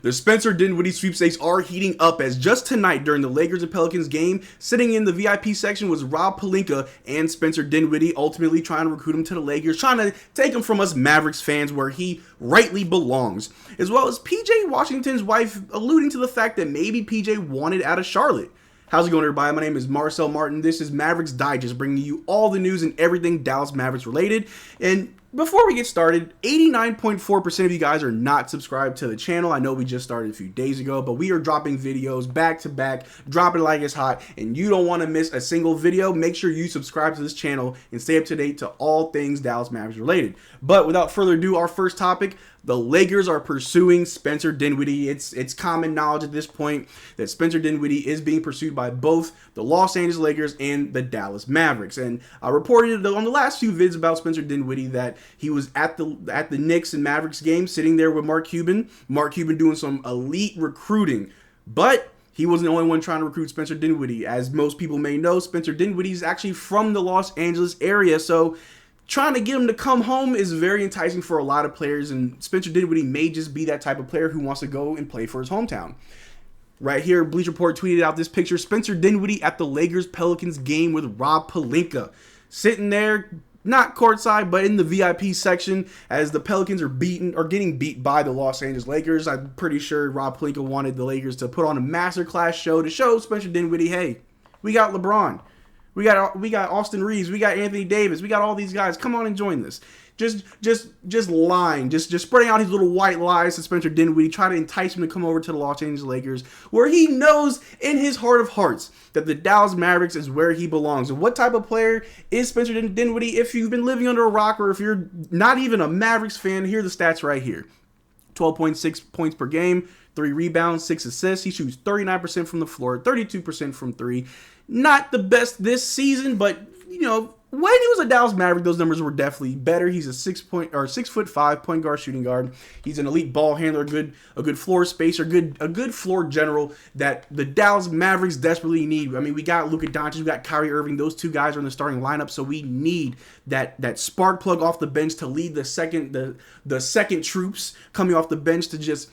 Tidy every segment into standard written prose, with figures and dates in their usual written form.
The Spencer Dinwiddie sweepstakes are heating up as just tonight during the Lakers and Pelicans game, sitting in the VIP section was Rob Pelinka and Spencer Dinwiddie, ultimately trying to recruit him to the Lakers, trying to take him from us Mavericks fans where he rightly belongs, as well as PJ Washington's wife alluding to the fact that maybe PJ wanted out of Charlotte. How's it going, everybody? My name is Marcel Martin. This is Mavs Digest, bringing you all the news and everything Dallas Mavericks related. And before we get started, 89.4% of you guys are not subscribed to the channel. I know we just started a few days ago, but we are dropping videos back to back, dropping like it's hot, and you don't want to miss a single video. Make sure you subscribe to this channel and stay up to date to all things Dallas Mavericks related. But without further ado, our first topic, the Lakers are pursuing Spencer Dinwiddie. It's common knowledge at this point that Spencer Dinwiddie is being pursued by both the Los Angeles Lakers and the Dallas Mavericks. And I reported on the last few vids about Spencer Dinwiddie that he was at the Knicks and Mavericks game, sitting there with Mark Cuban. Mark Cuban doing some elite recruiting, but he wasn't the only one trying to recruit Spencer Dinwiddie. As most people may know, Spencer Dinwiddie is actually from the Los Angeles area, so trying to get him to come home is very enticing for a lot of players, and Spencer Dinwiddie may just be that type of player who wants to go and play for his hometown. Right here, Bleacher Report tweeted out this picture, Spencer Dinwiddie at the Lakers-Pelicans game with Rob Pelinka. Sitting there, not courtside, but in the VIP section, as the Pelicans are getting beat by the Los Angeles Lakers. I'm pretty sure Rob Pelinka wanted the Lakers to put on a masterclass show to show Spencer Dinwiddie, hey, we got LeBron. We got Austin Reeves. We got Anthony Davis. We got all these guys. Come on and join this. Just lying. Just spreading out his little white lies to Spencer Dinwiddie, try to entice him to come over to the Los Angeles Lakers, where he knows in his heart of hearts that the Dallas Mavericks is where he belongs. And what type of player is Spencer Dinwiddie? If you've been living under a rock, or if you're not even a Mavericks fan, here are the stats right here. 12.6 points per game, 3 rebounds, 6 assists. He shoots 39% from the floor, 32% from 3. Not the best this season, but, you know, when he was a Dallas Maverick, those numbers were definitely better. He's a 6'5" point guard, shooting guard. He's an elite ball handler, a good floor spacer, a good floor general that the Dallas Mavericks desperately need. I mean, we got Luka Doncic, we got Kyrie Irving. Those two guys are in the starting lineup, so we need that spark plug off the bench to lead the second troops coming off the bench to just.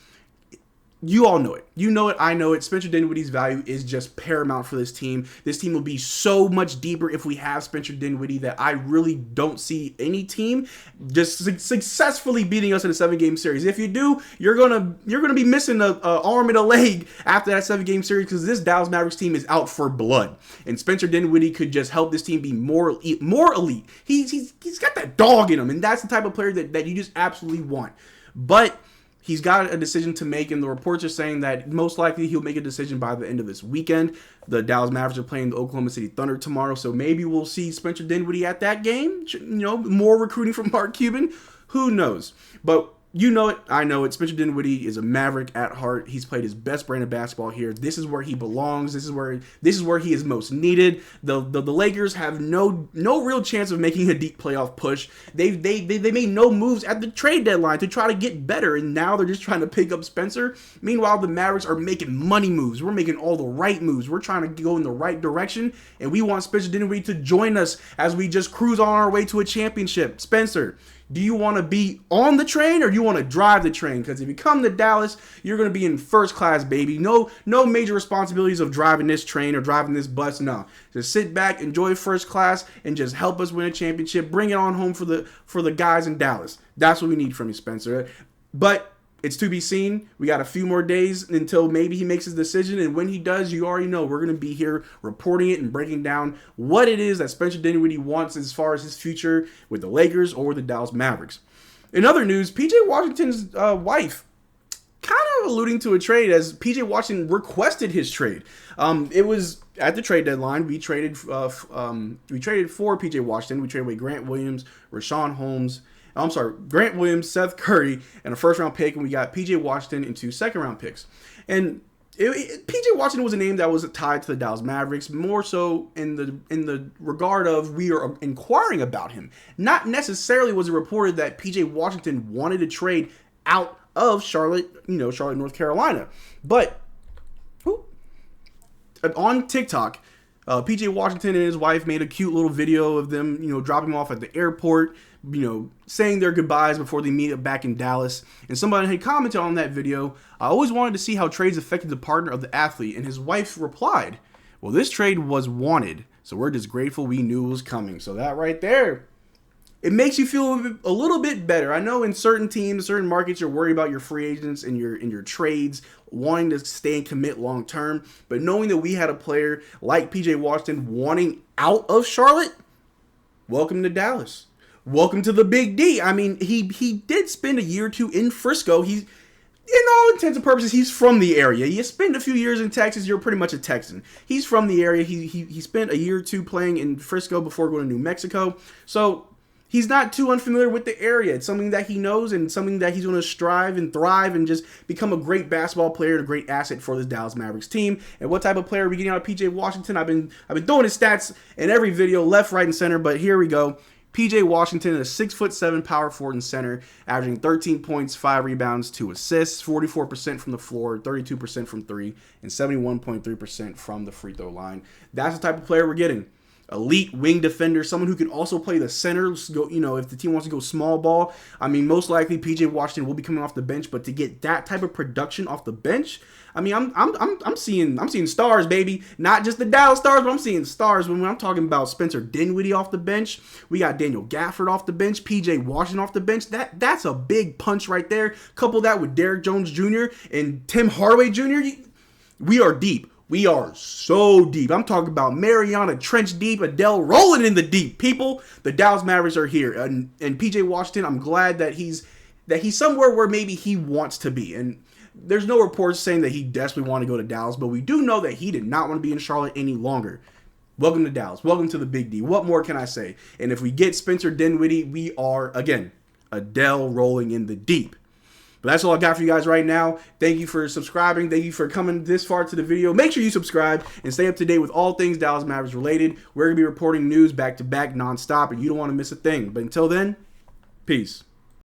You all know it. You know it. I know it. Spencer Dinwiddie's value is just paramount for this team. This team will be so much deeper if we have Spencer Dinwiddie that I really don't see any team just successfully beating us in a 7-game series. If you do, you're gonna be missing an arm and a leg after that 7-game series, because this Dallas Mavericks team is out for blood. And Spencer Dinwiddie could just help this team be more elite. He's got that dog in him, and that's the type of player that you just absolutely want. But he's got a decision to make, and the reports are saying that most likely he'll make a decision by the end of this weekend. The Dallas Mavericks are playing the Oklahoma City Thunder tomorrow, so maybe we'll see Spencer Dinwiddie at that game. You know, more recruiting from Mark Cuban. Who knows? But you know it, I know it. Spencer Dinwiddie is a Maverick at heart. He's played his best brand of basketball here. This is where he belongs. This is where he is most needed. The Lakers have no real chance of making a deep playoff push. They made no moves at the trade deadline to try to get better, and now they're just trying to pick up Spencer. Meanwhile, the Mavericks are making money moves. We're making all the right moves. We're trying to go in the right direction, and we want Spencer Dinwiddie to join us as we just cruise on our way to a championship. Spencer, do you want to be on the train, or do you want to drive the train? Because if you come to Dallas, you're going to be in first class, baby. No major responsibilities of driving this train or driving this bus. No, just sit back, enjoy first class, and just help us win a championship. Bring it on home for the guys in Dallas. That's what we need from you, Spencer. But it's to be seen. We got a few more days until maybe he makes his decision, and when he does, you already know we're going to be here reporting it and breaking down what it is that Spencer Dinwiddie wants as far as his future with the Lakers or the Dallas Mavericks. In other news, PJ Washington's wife kind of alluding to a trade, as PJ Washington requested his trade. It was at the trade deadline. We traded for PJ Washington. We traded away Grant Williams, Grant Williams, Seth Curry, and a first-round pick, and we got PJ Washington and 2 second-round picks. And PJ Washington was a name that was tied to the Dallas Mavericks, more so in the regard of we are inquiring about him. Not necessarily was it reported that PJ Washington wanted to trade out of Charlotte, North Carolina. But on TikTok, PJ Washington and his wife made a cute little video of them, dropping him off at the airport, saying their goodbyes before they meet up back in Dallas. And somebody had commented on that video, I always wanted to see how trades affected the partner of the athlete. And his wife replied, well, this trade was wanted, so we're just grateful we knew it was coming. So that right there, it makes you feel a little bit better. I know in certain teams, certain markets, you're worried about your free agents and your trades, wanting to stay and commit long term. But knowing that we had a player like PJ Washington wanting out of Charlotte, welcome to Dallas. Welcome to the Big D. I mean, he did spend a year or two in Frisco. He's, in all intents and purposes, he's from the area. You spend a few years in Texas, you're pretty much a Texan. He's from the area. He spent a year or two playing in Frisco before going to New Mexico. So he's not too unfamiliar with the area. It's something that he knows and something that he's going to strive and thrive and just become a great basketball player and a great asset for this Dallas Mavericks team. And what type of player are we getting out of PJ Washington? I've been throwing his stats in every video, left, right, and center, but here we go. PJ Washington is a 6'7" power forward and center, averaging 13 points, 5 rebounds, 2 assists, 44% from the floor, 32% from 3, and 71.3% from the free throw line. That's the type of player we're getting. Elite wing defender, someone who can also play the center. If the team wants to go small ball, I mean, most likely PJ Washington will be coming off the bench. But to get that type of production off the bench, I mean, I'm seeing stars, baby. Not just the Dallas Stars, but I'm seeing stars. When I'm talking about Spencer Dinwiddie off the bench, we got Daniel Gafford off the bench, PJ Washington off the bench. That's a big punch right there. Couple that with Derrick Jones Jr. and Tim Hardaway Jr. We are deep. We are so deep. I'm talking about Mariana Trench deep, Adele rolling in the deep. People, the Dallas Mavericks are here. And PJ Washington, I'm glad that he's somewhere where maybe he wants to be. And there's no reports saying that he desperately want to go to Dallas, but we do know that he did not want to be in Charlotte any longer. Welcome to Dallas. Welcome to the Big D. What more can I say? And if we get Spencer Dinwiddie, we are, again, Adele rolling in the deep. But that's all I got for you guys right now. Thank you for subscribing. Thank you for coming this far to the video. Make sure you subscribe and stay up to date with all things Dallas Mavericks related. We're going to be reporting news back to back nonstop, and you don't want to miss a thing. But until then, peace.